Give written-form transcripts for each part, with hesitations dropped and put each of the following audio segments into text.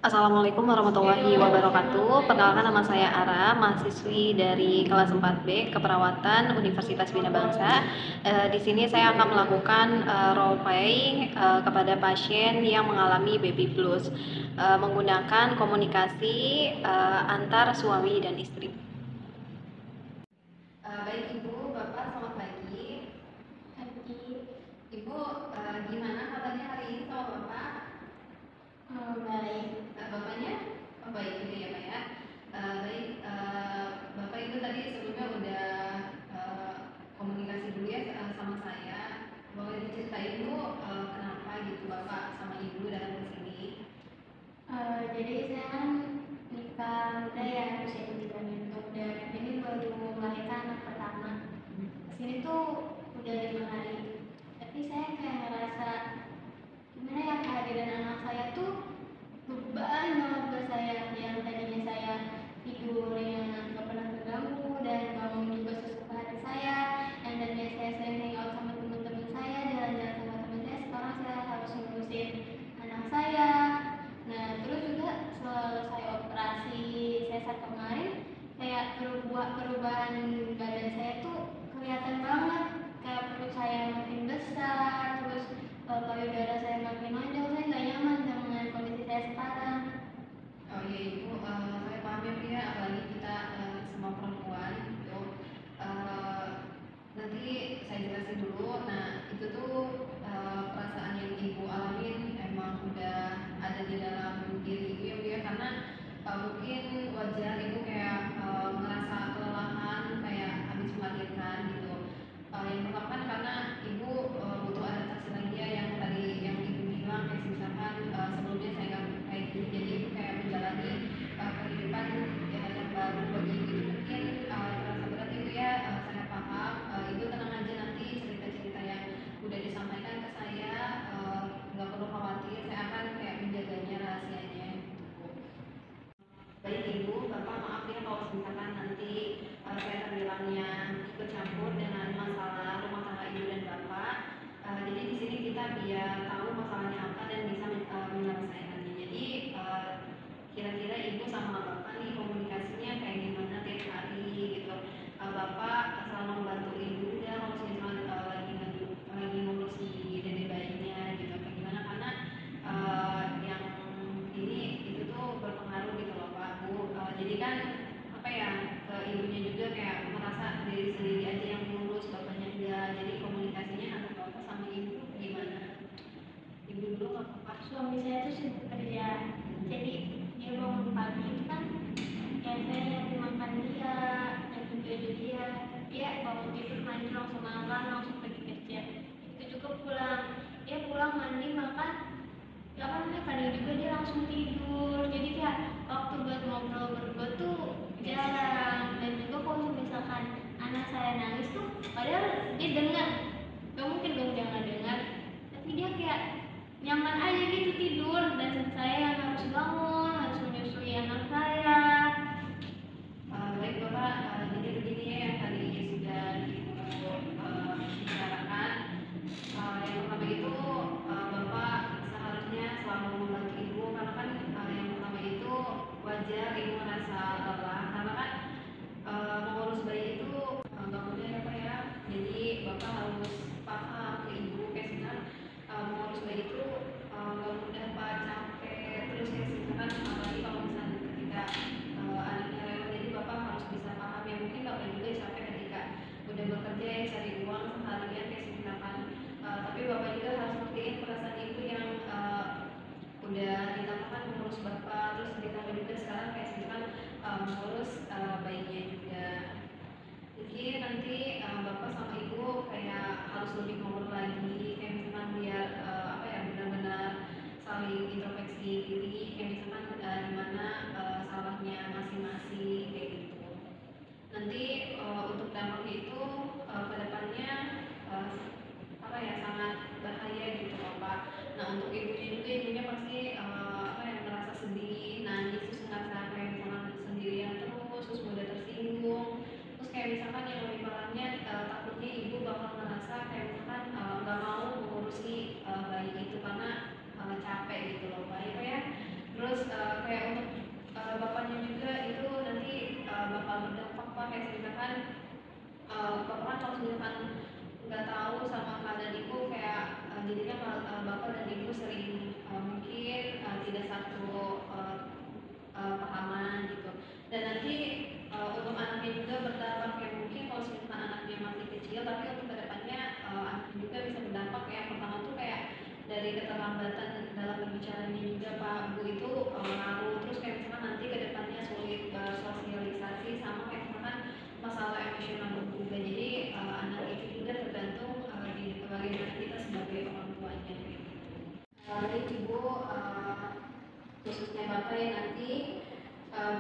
Assalamualaikum warahmatullahi wabarakatuh. Perkenalkan, nama saya Ara, mahasiswi dari kelas 4B Keperawatan Universitas Bina Bangsa. Di sini saya akan melakukan role play kepada pasien yang mengalami baby blues menggunakan komunikasi antar suami dan istri. Baik Ibu, Bapak, selamat pagi. Pagi. Ibu, gimana kabarnya hari ini sama Bapak? Baik. Bapaknya? Oh, baik juga ya Pak ya. Baik, Bapak itu tadi sebelumnya udah komunikasi dulu ya sama saya. Boleh diceritain Bu kenapa gitu Bapak sama Ibu datang ke sini? Jadi saya kan nikah muda ya, usia 3 tahun, dan ini baru melahirkan anak pertama. Kesini tuh udah 5 hari, tapi saya kayak ngerasa gimana ya, kehadiran anak saya tuh beban banget buat saya. Yang tadinya saya tidurnya nggak pernah terganggu dan bangun juga sesuka hati saya. Yang tadinya saya sering hangout sama teman-teman saya, jalan-jalan sama teman saya, sekarang saya harus ngurusin anak saya. Nah, terus juga selesai operasi sesar kemarin, kayak perubahan badan saya tuh kelihatan banget. Kayak perut saya makin besar, terus payudara saya makin lonjong. Saya nggak nyaman dengan kondisi saya sekarang. Oh iya Ibu, saya paham ya Bu ya, apalagi kita semua perempuan gitu. Eh, Nanti saya jelasin dulu. Nah, itu tuh perasaan yang Ibu alamin emang udah ada di dalam diri Ibu ya Bu ya, karena mungkin wajar Ibu kayak merasa kelelahan kayak habis melahirkan gitu. Yang pertama kan karena Ibu butuh adaptasi lagi ya, yang tadi yang Ibu bilang kayak misalkan sebelumnya saya nggak kayak gini, jadi Ibu kayak menjalani kehidupan yang baru bagi Ibu itu mungkin terasa berat Ibu ya. Saya paham. Ibu tenang aja, nanti cerita-cerita yang udah disampaikan ke saya nggak perlu khawatir, saya akan kayak menjaganya rahasianya gitu. Baik Ibu, Bapak maaf ya kalau misalkan nanti saya terbilangnya ikut campur dengan masalah rumah tangga Ibu dan Bapak. Jadi di sini kita biar tahu masalahnya apa dan bisa menyelesaikannya. Jadi kira-kira Ibu sama Bapak nih komunikasinya kayak gimana tiap hari gitu. Bapak selalu membantu Ibu ya kalau misalkan lagi ngurus si dede bayinya gitu, kayak gimana, karena yang ini itu tuh berpengaruh gitu loh Pak Bu. Jadi kan apa ya, ke ibunya juga kayak merasa diri sendiri aja yang ngurus, bapaknya enggak. Jadi komunikasinya antara bapak sama ibu gimana? Ibu dulu nggak apa-apa. Suami saya tuh sibuk kerja, jadi dia bangun pagi itu kan ya saya nyiapin makan dia, nyiapin baju dia. Dia bangun tidur, mandi, langsung makan, langsung pergi kerja. Itu juga pulang, dia pulang mandi makan, ya kan kadang juga dia langsung tidur. Jadi kayak waktu buat ngobrol berdua tuh jarang. Dan juga kalau misalkan anak saya nangis tuh, padahal dia dengar, gak mungkin dong dia nggak dengar, tapi dia kayak nyaman aja gitu tidur, dan saya yang harus bangun, harus menyusui anak saya. Baik Bapak, jadi begini ya yang tadi sudah Ibu bicarakan. Yang pertama itu Bapak seharusnya selalu membantu Ibu, karena kan yang pertama itu wajar Ibu merasa lelah, karena kan mengurus bayi itu nggak mudah ya Pak ya. Jadi Bapak harus paham ke Ibu kayak misalkan mengurus bayi itu nggak mudah Pak, capek terus kayak misalkan, apalagi kalau misalnya ketika anaknya lewat. Jadi Bapak harus bisa paham ya, mungkin Bapak juga capek ketika udah bekerja ya, cari uang seharian kayak misalkan, tapi Bapak juga harus ngertiin perasaan Ibu yang udah ditambahkan mengurus Bapak, terus ditambah juga sekarang kayak misalkan mengurus bayinya juga. Jadi nanti Bapak sama Ibu kayak harus lebih ngobrol lagi, kayak misalkan biar apa ya, benar-benar saling introspeksi diri, kayak misalkan di mana salahnya masing-masing kayak gitu. Nanti untuk dampaknya itu ke depannya uh, apa ya, sangat bahaya gitu loh Pak. Nah untuk ibunya juga, ibunya pasti apa ya, merasa sedih, nangis, terus ngerasa kayak misalkan sendirian terus mudah tersinggung. Terus kayak misalkan yang lebih parahnya takutnya ibu bakal ngerasa kayak misalkan nggak mau mengurusi bayi itu karena capek gitu loh Pak ya. Terus kayak untuk bapaknya juga itu nanti bakal berdampak Pak, kayak misalkan bapak kan kalau misalkan nggak tahu sama keadaan ibu kayak jadinya bapak dan ibu sering mungkin tidak satu pahaman gitu. Dan nanti untuk anaknya juga berdampak kayak mungkin kalau misalkan anaknya masih kecil, tapi untuk kedepannya anaknya juga bisa berdampak. Yang pertama tuh kayak dari keterlambatan dalam berbicaranya juga Pak Bu itu ngaruh. Terus kayak misalkan nanti kedepannya sulit bersosialisasi sama kayak misalkan masalah emosional juga. Jadi anak itu juga tergantung di bagaimana kita sebagai orang tuanya gitu. Lalu ibu khususnya bapak yang nanti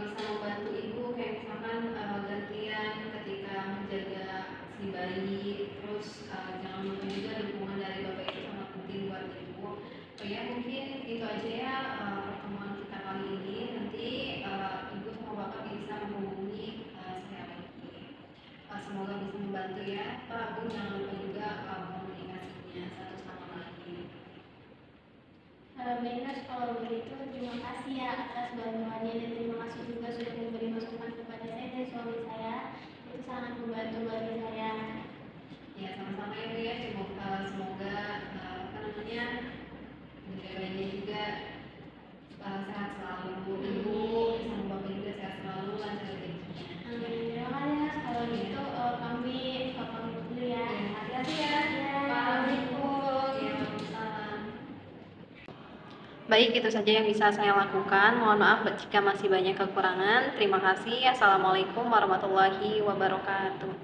bisa membantu ibu kayak misalkan gantian ketika menjaga si bayi. Terus jangan lupa juga dukungan dari bapak itu sangat penting buat ibu. Ya mungkin itu aja ya pertemuan kita kali ini. Nanti ibu sama bapak bisa menghubungi saya lagi. Semoga bisa membantu ya Pak Bu. Jangan lupa juga komunikasinya satu sama lain. Baiklah, kalau begitu terima kasih ya atas bantuannya, dan terima kasih juga sudah memberi masukan kepada saya dan suami saya. Itu sangat membantu bagi saya. Ya sama-sama ya Bu ya. Semoga apa namanya bayinya juga sehat selalu, ibu sama bapak juga sehat selalu, lancar rezekinya. Amin. Terima kasih Mas. Kalau gitu kami pamit dulu ya. Hati-hati ya. Assalamualaikum. Ya, waalaikumsalam. Baik, itu saja yang bisa saya lakukan. Mohon maaf jika masih banyak kekurangan. Terima kasih. Assalamualaikum warahmatullahi wabarakatuh.